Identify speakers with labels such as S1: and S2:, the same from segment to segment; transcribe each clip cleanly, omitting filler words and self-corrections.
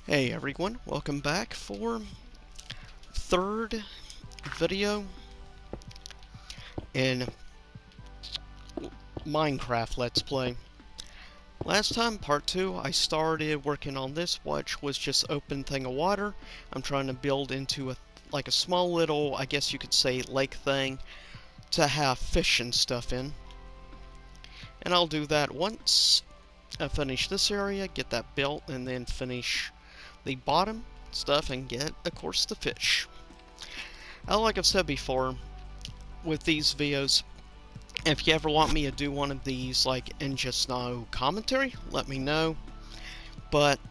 S1: Hey everyone, welcome back for third video in Minecraft Let's Play. Last time, part 2, I started working on this, which was just open thing of water. I'm trying to build into a small little, I guess you could say, lake thing to have fish and stuff in. And I'll do that once I finish this area, get that built, and then finish the bottom stuff and get, of course, the fish. Like I've said before, with these videos, if you ever want me to do one of these, like, in just no commentary, let me know. But,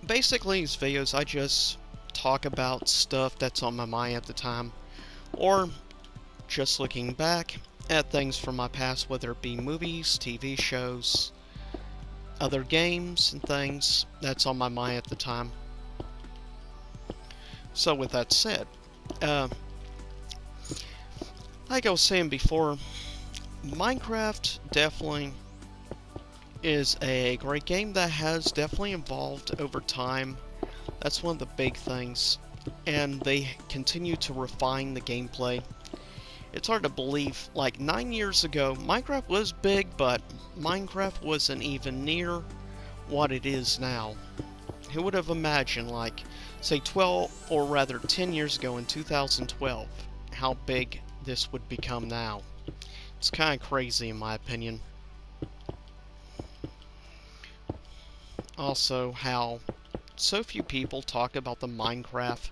S1: basically, these videos, I just talk about stuff that's on my mind at the time, or just looking back at things from my past, whether it be movies, TV shows, other games, and things that's on my mind at the time. So, with that said, like I was saying before, Minecraft definitely is a great game that has definitely evolved over time. That's one of the big things, and they continue to refine the gameplay. It's hard to believe, like 9 years ago, Minecraft was big, but Minecraft wasn't even near what it is now. Who would have imagined, like, say 12, or rather 10 years ago in 2012, how big this would become now? It's kind of crazy in my opinion. Also, how so few people talk about the Minecraft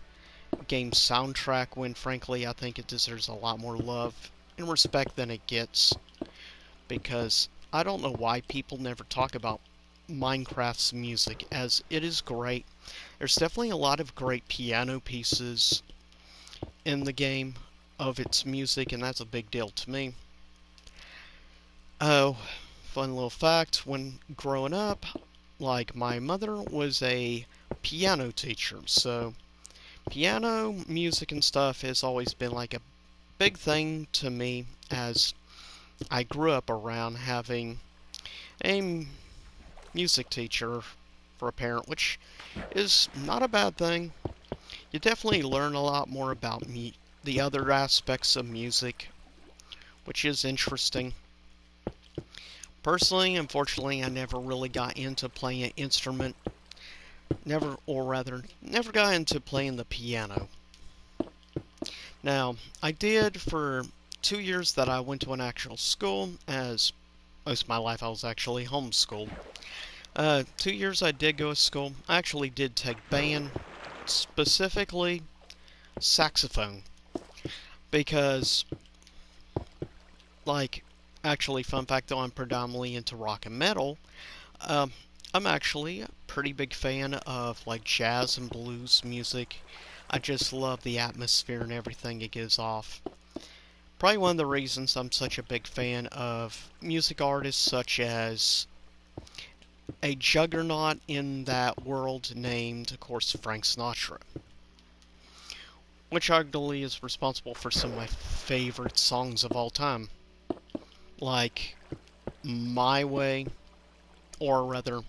S1: game soundtrack when frankly I think it deserves a lot more love and respect than it gets. Because I don't know why people never talk about Minecraft's music, as it is great. There's definitely a lot of great piano pieces in the game of its music, and that's a big deal to me. Oh, fun little fact, when growing up, like, my mother was a piano teacher, so piano music and stuff has always been like a big thing to me, as I grew up around having a music teacher for a parent, which is not a bad thing. You definitely learn a lot more about the other aspects of music, which is interesting. Personally, unfortunately, I never really got into playing an instrument. Never got into playing the piano. Now, I did for 2 years that I went to an actual school, as most of my life I was actually homeschooled. 2 years I did go to school. I actually did take band, specifically saxophone, because, like, actually, fun fact though, I'm predominantly into rock and metal. Um, I'm actually a pretty big fan of, like, jazz and blues music. I just love the atmosphere and everything it gives off. Probably one of the reasons I'm such a big fan of music artists such as a juggernaut in that world named, of course, Frank Sinatra, which arguably is responsible for some of my favorite songs of all time, like My Way, or rather,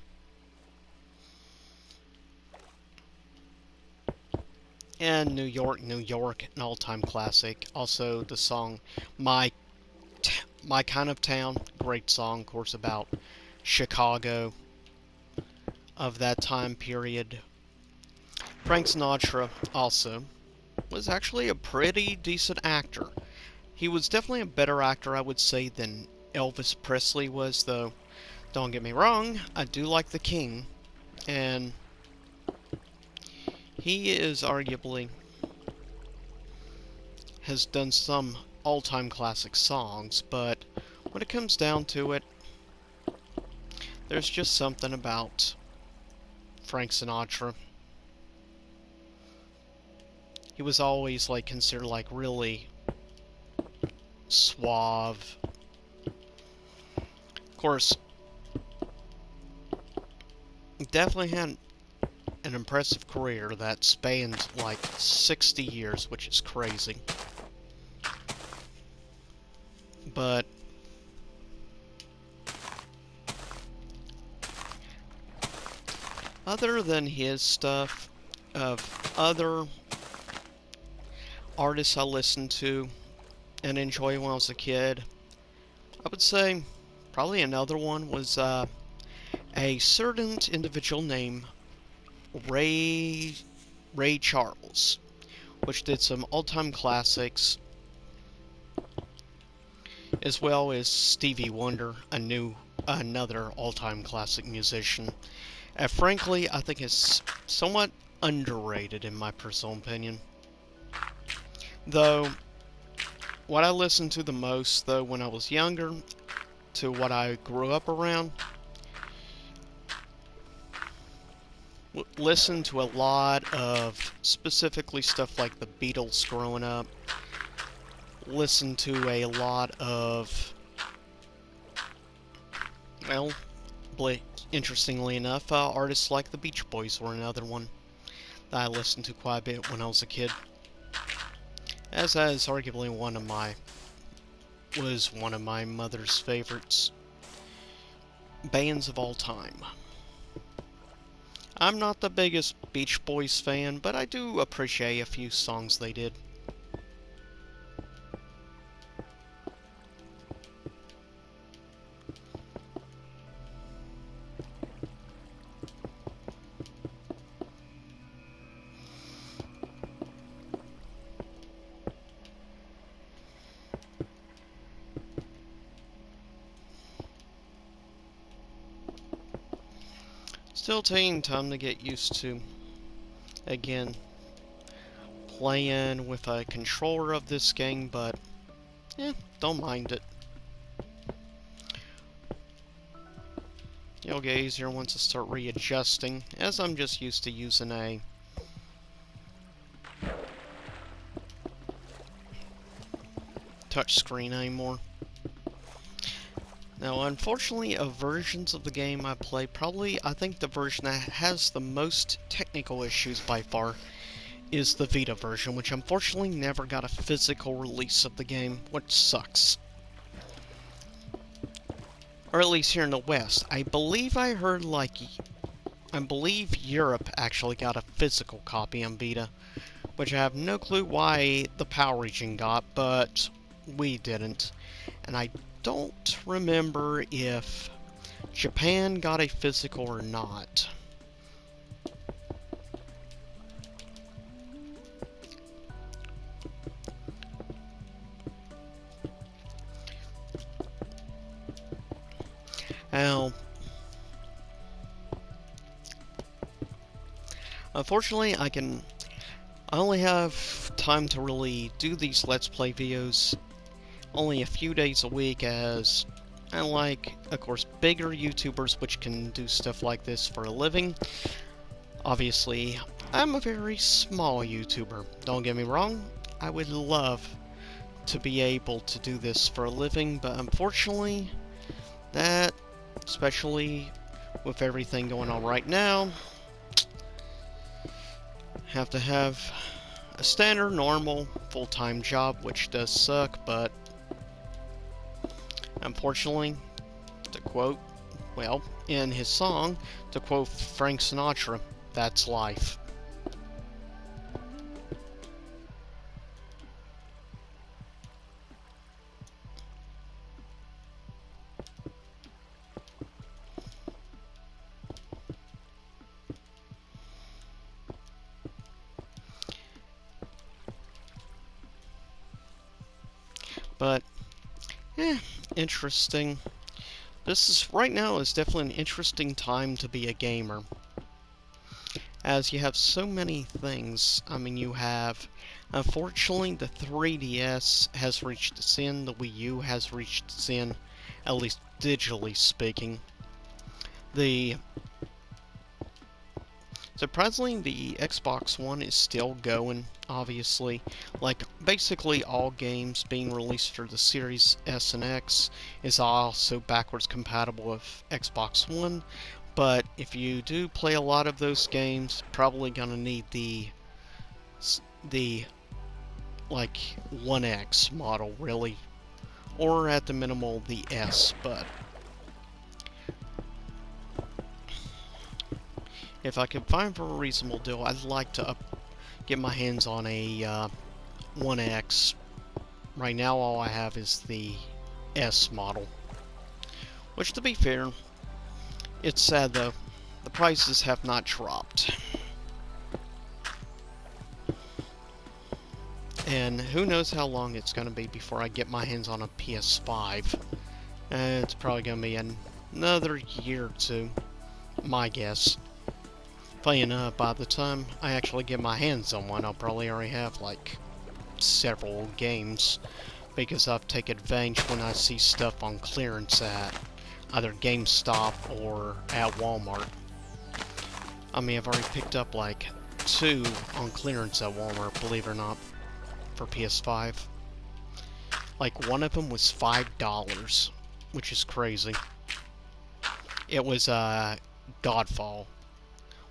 S1: and New York, New York, an all-time classic. Also, the song My Kind of Town, great song, of course, about Chicago of that time period. Frank Sinatra also was actually a pretty decent actor. He was definitely a better actor, I would say, than Elvis Presley was, though. Don't get me wrong, I do like the King, and he is arguably has done some all-time classic songs, but when it comes down to it, there's just something about Frank Sinatra. He was always, like, considered, like, really suave. Of course, definitely had an impressive career that spanned, like, 60 years, which is crazy. But Other than his stuff, of other artists I listened to and enjoyed when I was a kid, I would say probably another one was a certain individual named Ray Ray Charles, which did some all-time classics, as well as Stevie Wonder, another all-time classic musician. And frankly, I think it's somewhat underrated in my personal opinion. Though, what I listened to the most, though, when I was younger, to what I grew up around, listened to a lot of specifically stuff like the Beatles growing up. Listened to a lot of, well, interestingly enough, artists like the Beach Boys were another one that I listened to quite a bit when I was a kid. As that is arguably was one of my mother's favorites bands of all time. I'm not the biggest Beach Boys fan, but I do appreciate a few songs they did. Still taking time to get used to, again, playing with a controller of this game, but don't mind it. It'll get easier once I start readjusting, as I'm just used to using a touch screen anymore. Now, unfortunately, of versions of the game I play, probably I think the version that has the most technical issues by far is the Vita version, which unfortunately never got a physical release of the game, which sucks. Or at least here in the West. I believe I heard, I believe Europe actually got a physical copy on Vita, which I have no clue why the PAL region got, but we didn't. And I don't remember if Japan got a physical or not. Now, unfortunately, I only have time to really do these Let's Play videos only a few days a week, as unlike, of course, bigger YouTubers which can do stuff like this for a living, obviously, I'm a very small YouTuber. Don't get me wrong, I would love to be able to do this for a living, but unfortunately, that, especially with everything going on right now, have to have a standard, normal, full-time job, which does suck, but unfortunately, to quote, well, in his song, to quote Frank Sinatra, that's life. But, interesting. Right now is definitely an interesting time to be a gamer, as you have so many things. I mean, you have, unfortunately, the 3DS has reached its end, the Wii U has reached its end, at least digitally speaking. Surprisingly, the Xbox One is still going, obviously. Like, basically all games being released for the Series S and X is also backwards compatible with Xbox One. But if you do play a lot of those games, probably gonna need the like, 1X model, really. Or at the minimal, the S, but If I could find for a reasonable deal, I'd like to get my hands on a 1X. Right now all I have is the S model. Which, to be fair, it's sad though, the prices have not dropped. And who knows how long it's going to be before I get my hands on a PS5. It's probably going to be another year or two, my guess. Funny enough, by the time I actually get my hands on one, I'll probably already have like several games, because I've taken advantage when I see stuff on clearance at either GameStop or at Walmart. I mean, I've already picked up like 2 on clearance at Walmart, believe it or not, for PS5. Like, one of them was $5, which is crazy. It was Godfall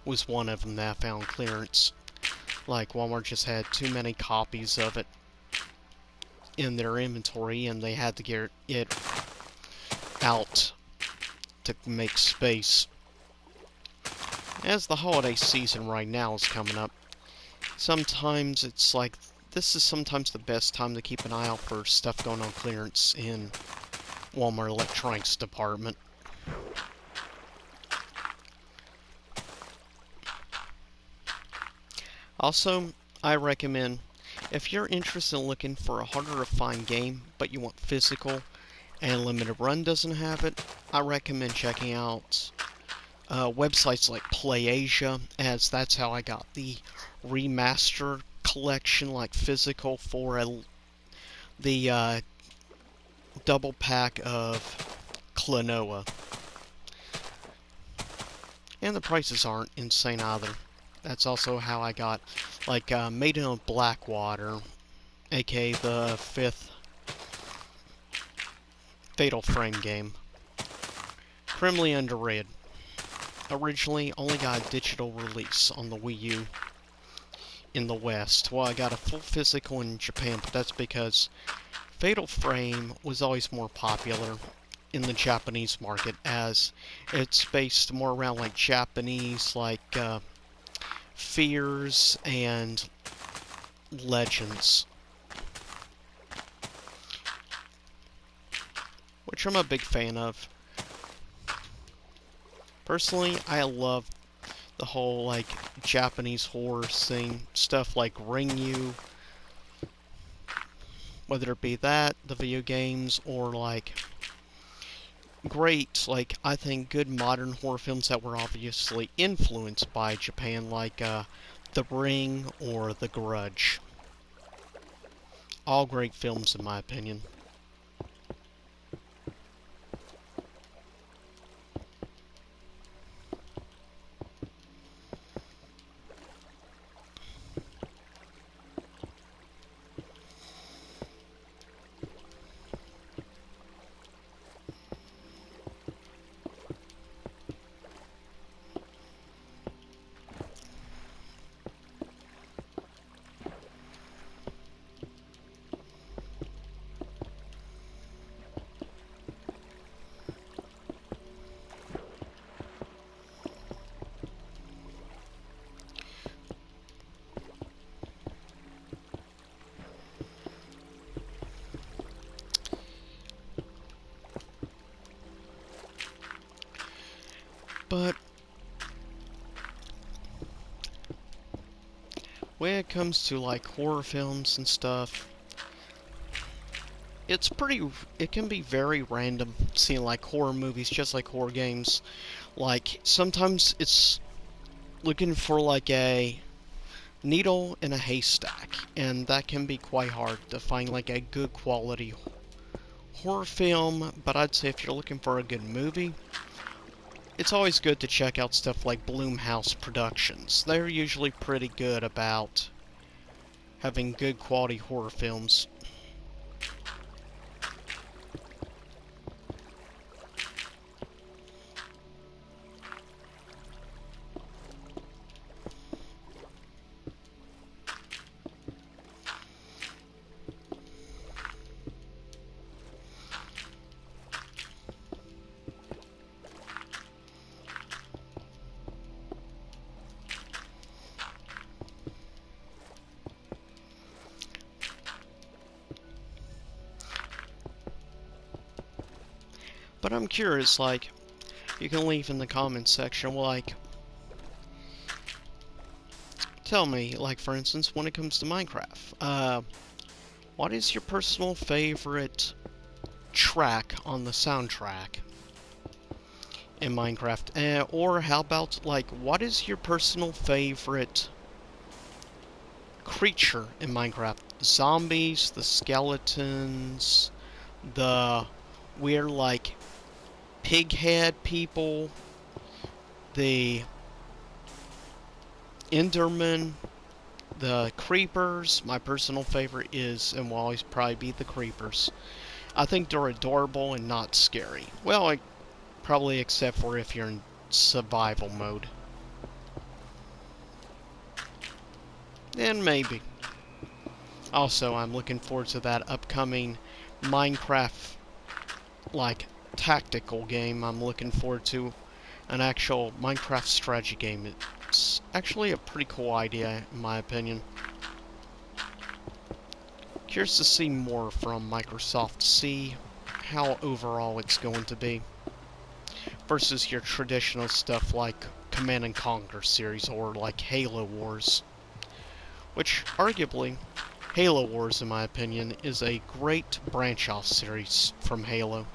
S1: was one of them that I found clearance. Like, Walmart just had too many copies of it in their inventory, and they had to get it out to make space. As the holiday season right now is coming up, sometimes it's like, this is sometimes the best time to keep an eye out for stuff going on clearance in Walmart electronics department. Also, I recommend, if you're interested in looking for a harder to find game, but you want physical, and Limited Run doesn't have it, I recommend checking out websites like PlayAsia, as that's how I got the remaster collection, like physical, for the double pack of Klonoa. And the prices aren't insane either. That's also how I got, like, Maiden of Blackwater, aka the 5th Fatal Frame game. Criminally underrated. Originally only got a digital release on the Wii U in the West. Well, I got a full physical in Japan, but that's because Fatal Frame was always more popular in the Japanese market, as it's based more around like Japanese, like fears and legends, which I'm a big fan of. Personally, I love the whole like Japanese horror scene, stuff like Ringu, whether it be that, the video games, or like great, like, I think good modern horror films that were obviously influenced by Japan, like The Ring or The Grudge. All great films in my opinion. But when it comes to like horror films and stuff, it can be very random seeing like horror movies just like horror games. Like, sometimes it's looking for like a needle in a haystack, and that can be quite hard to find like a good quality horror film. But I'd say if you're looking for a good movie, it's always good to check out stuff like Blumhouse Productions. They're usually pretty good about having good quality horror films. But I'm curious, like, you can leave in the comments section, like, tell me, like, for instance, when it comes to Minecraft, what is your personal favorite track on the soundtrack in Minecraft? Or how about, like, what is your personal favorite creature in Minecraft? The zombies, the skeletons, the weird, like, pig head people, the Enderman, the creepers. My personal favorite is, and will always probably be, the creepers. I think they're adorable and not scary. Well, probably except for if you're in survival mode. Then maybe. Also, I'm looking forward to that upcoming Minecraft, like, tactical game. I'm looking forward to an actual Minecraft strategy game. It's actually a pretty cool idea, in my opinion. Curious to see more from Microsoft, see how overall it's going to be, versus your traditional stuff like Command and Conquer series or like Halo Wars. Which, arguably, Halo Wars, in my opinion, is a great branch-off series from Halo.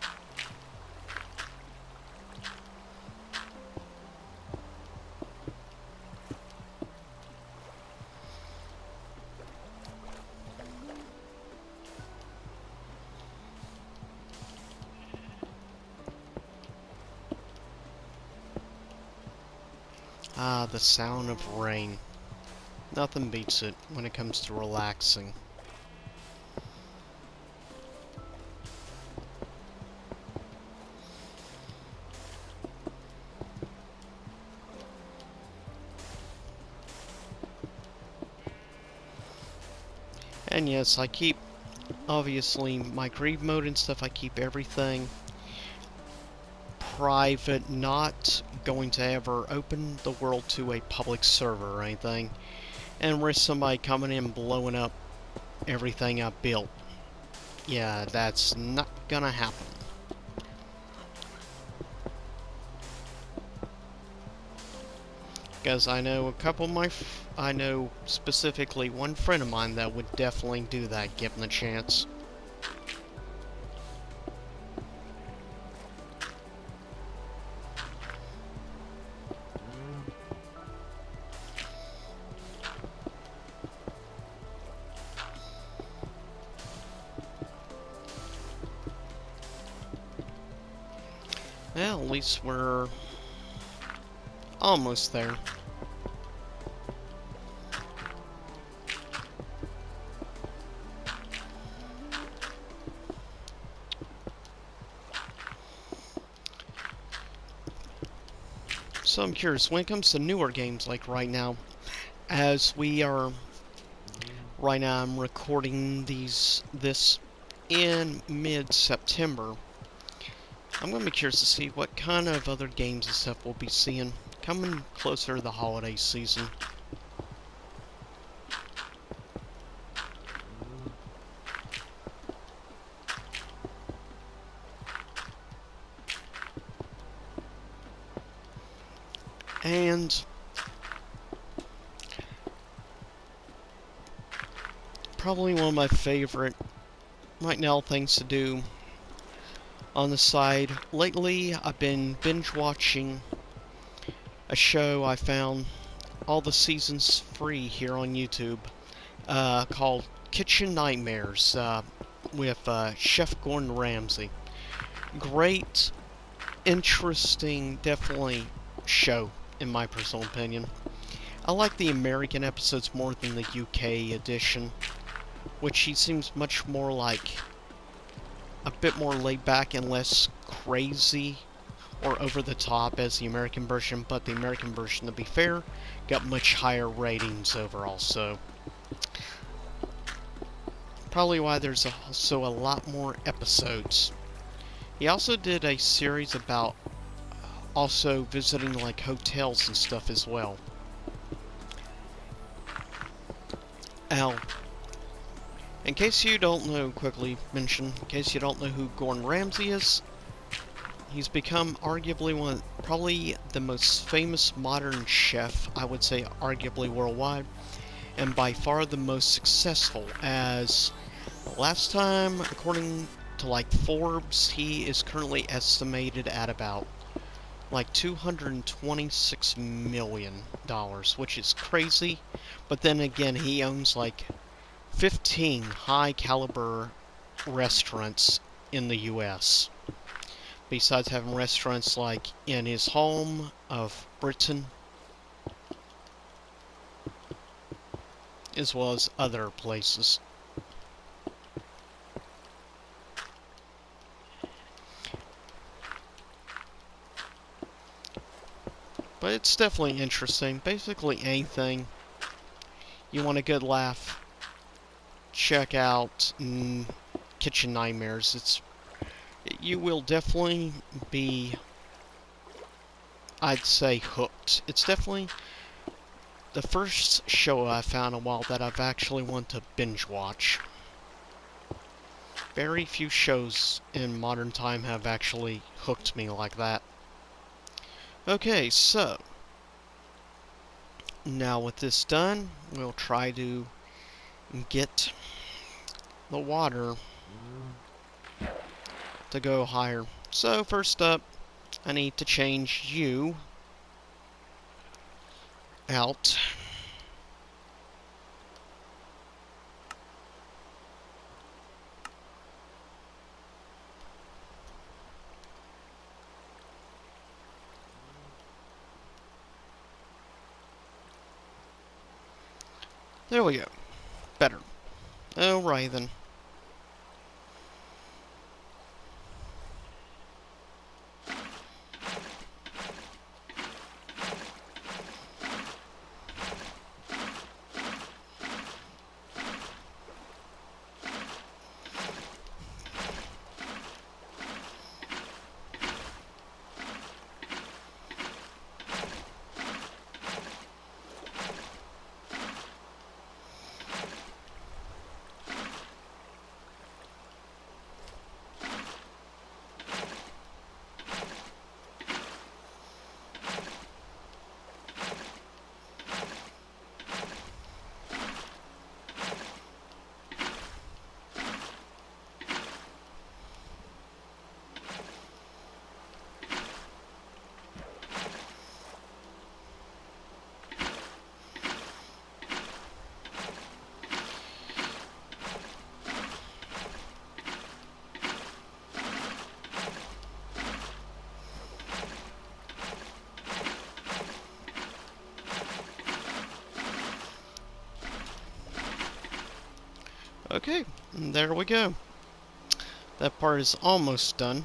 S1: Ah, the sound of rain. Nothing beats it when it comes to relaxing. And yes, I keep, obviously, my grieve mode and stuff, I keep everything private, not going to ever open the world to a public server or anything, and risk somebody coming in and blowing up everything I built. Yeah, that's not gonna happen. Because I know a couple of I know specifically one friend of mine that would definitely do that given the chance. Well, at least we're almost there. So I'm curious, when it comes to newer games like right now, as we are, right now I'm recording this in mid-September, I'm going to be curious to see what kind of other games and stuff we'll be seeing coming closer to the holiday season. And probably one of my favorite right now things to do on the side. Lately, I've been binge watching a show I found all the seasons free here on YouTube, called Kitchen Nightmares, with Chef Gordon Ramsay. Great, interesting, definitely show, in my personal opinion. I like the American episodes more than the UK edition, which he seems much more like a bit more laid back and less crazy or over the top as the American version, but the American version, to be fair, got much higher ratings overall, so probably why there's also a lot more episodes. He also did a series about also visiting like hotels and stuff as well. In case you don't know, quickly mention, in case you don't know who Gordon Ramsay is, He's become arguably probably the most famous modern chef, I would say arguably worldwide, and by far the most successful, as last time, according to like Forbes, he is currently estimated at about like $226 million, which is crazy. But then again, he owns like 15 high caliber restaurants in the US. Besides having restaurants like in his home of Britain, as well as other places. But it's definitely interesting. Basically anything you want a good laugh, check out Kitchen Nightmares. You will definitely be, I'd say, hooked. It's definitely the first show I found in a while that I've actually wanted to binge watch. Very few shows in modern time have actually hooked me like that. Okay, so now with this done, we'll try to get the water to go higher. So first up, I need to change you out. There we go. Better. Alright then. Okay, there we go. That part is almost done.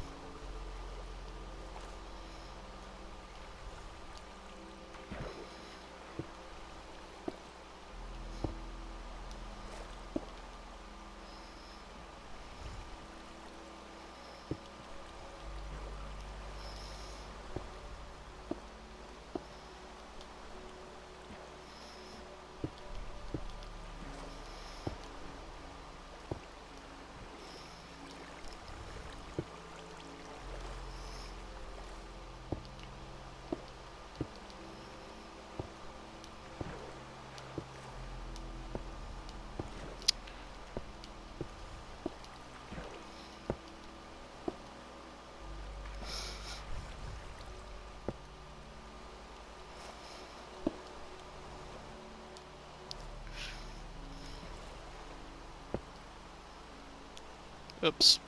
S1: Oops.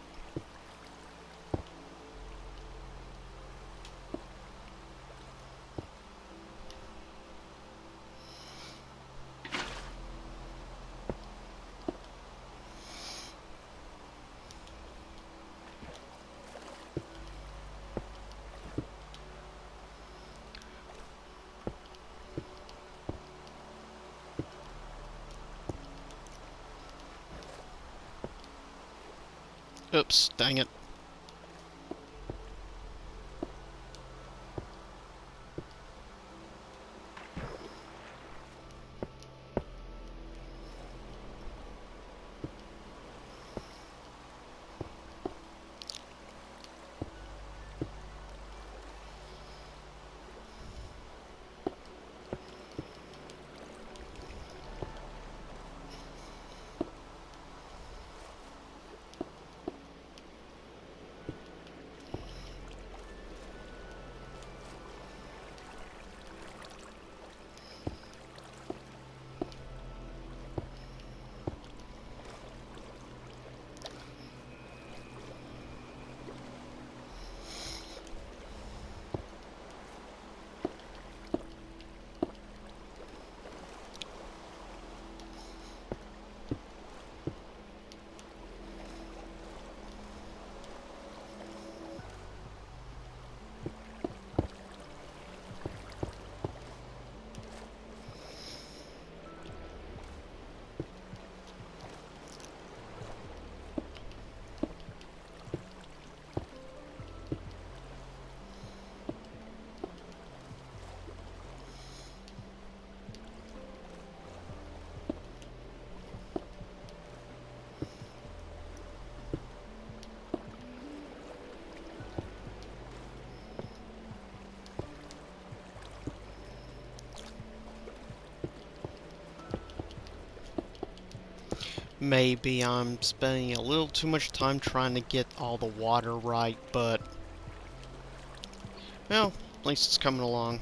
S1: Oops, dang it. maybe I'm spending a little too much time trying to get all the water right, but, well, at least it's coming along.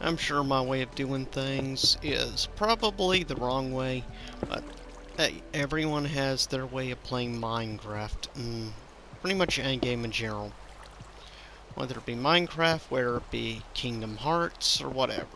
S1: I'm sure my way of doing things is probably the wrong way, but hey, everyone has their way of playing Minecraft, and pretty much any game in general. Whether it be Minecraft, whether it be Kingdom Hearts, or whatever.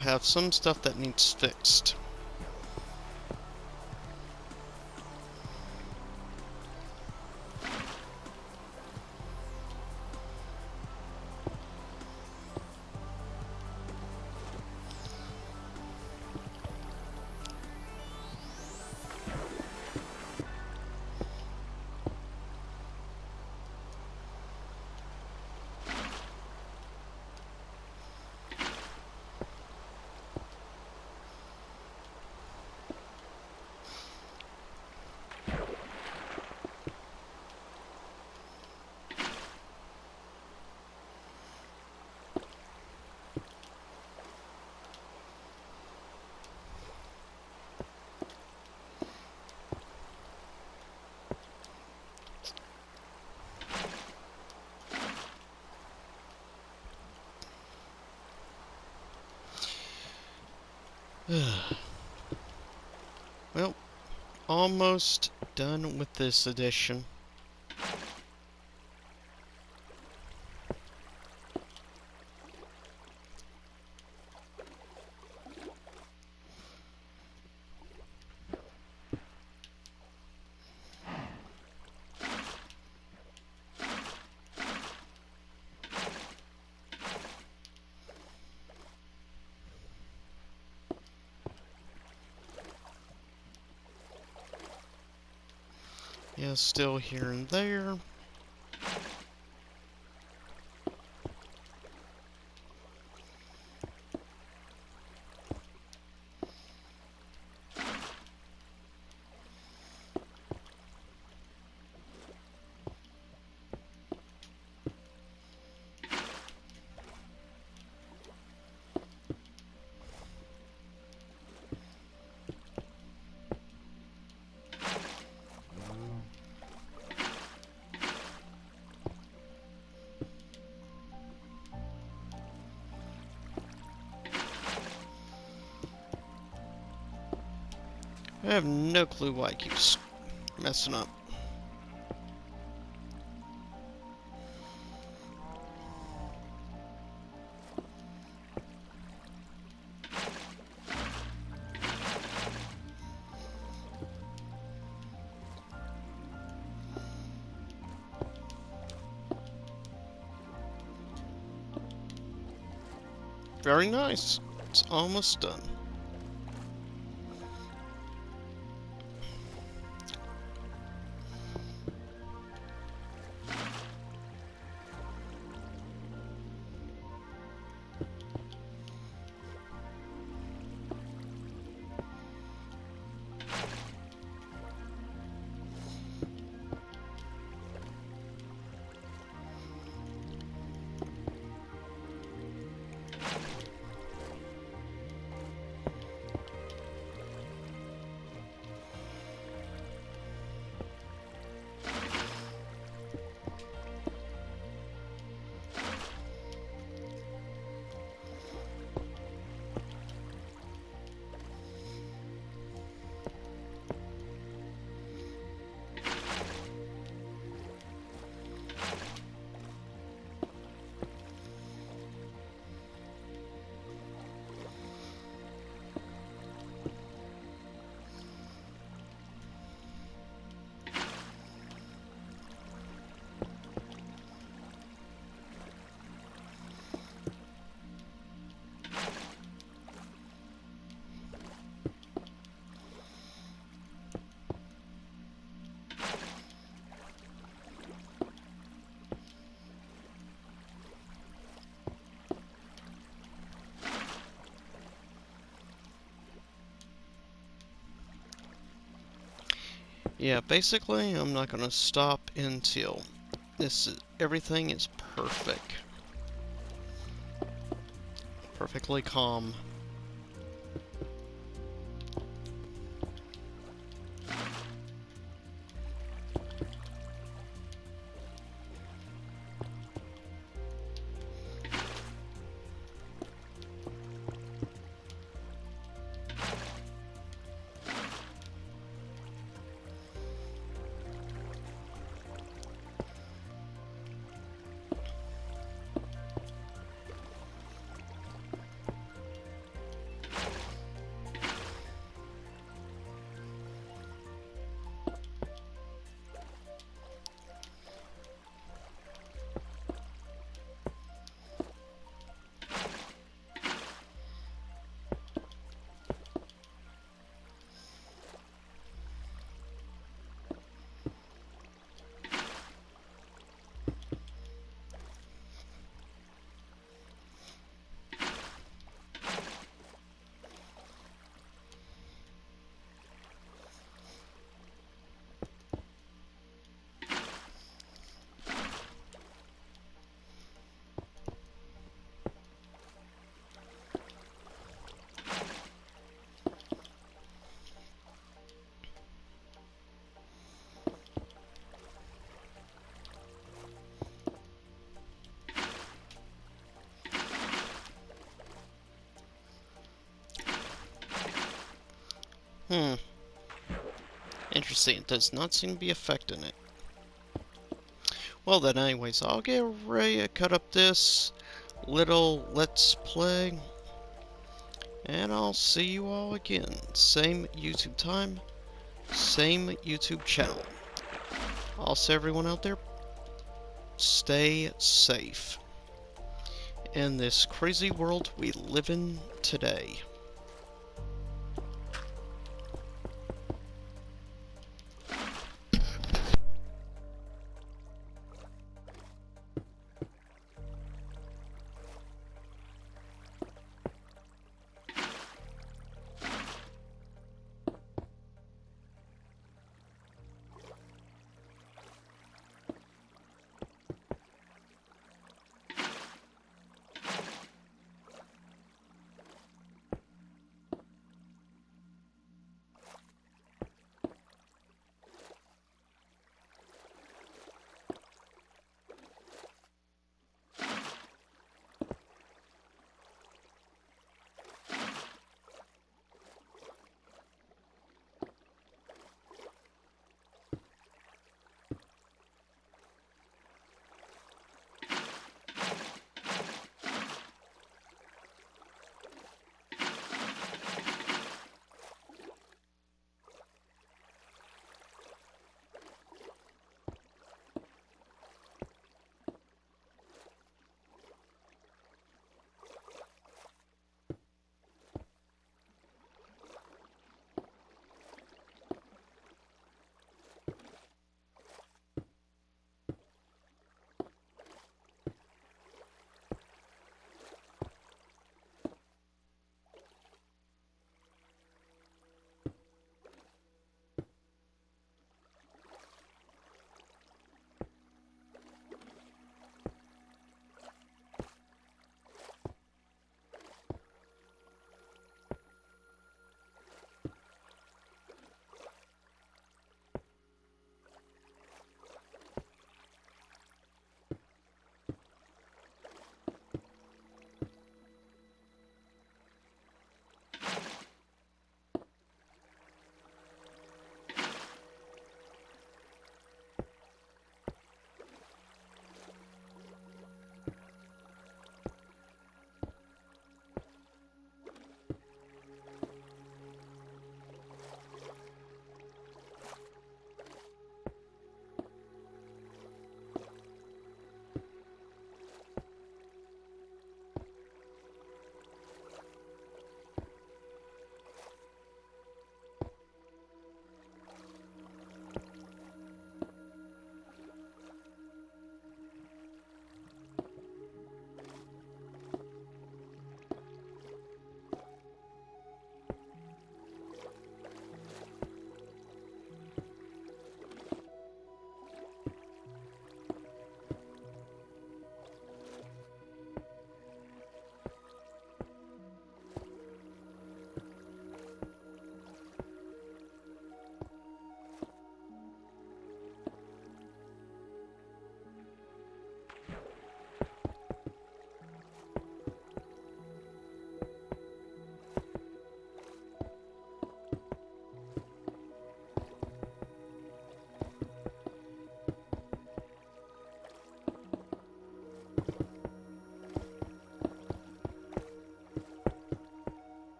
S1: Have some stuff that needs fixed. Well, almost done with this edition. Yeah, still here and there. I have no clue why it keeps messing up. Very nice. It's almost done. Yeah, basically, I'm not gonna stop until everything is perfect. Perfectly calm. Hmm. Interesting. It does not seem to be affecting it. Well then, anyways, I'll get ready to cut up this little Let's Play. And I'll see you all again. Same YouTube time, same YouTube channel. Also, everyone out there, stay safe in this crazy world we live in today.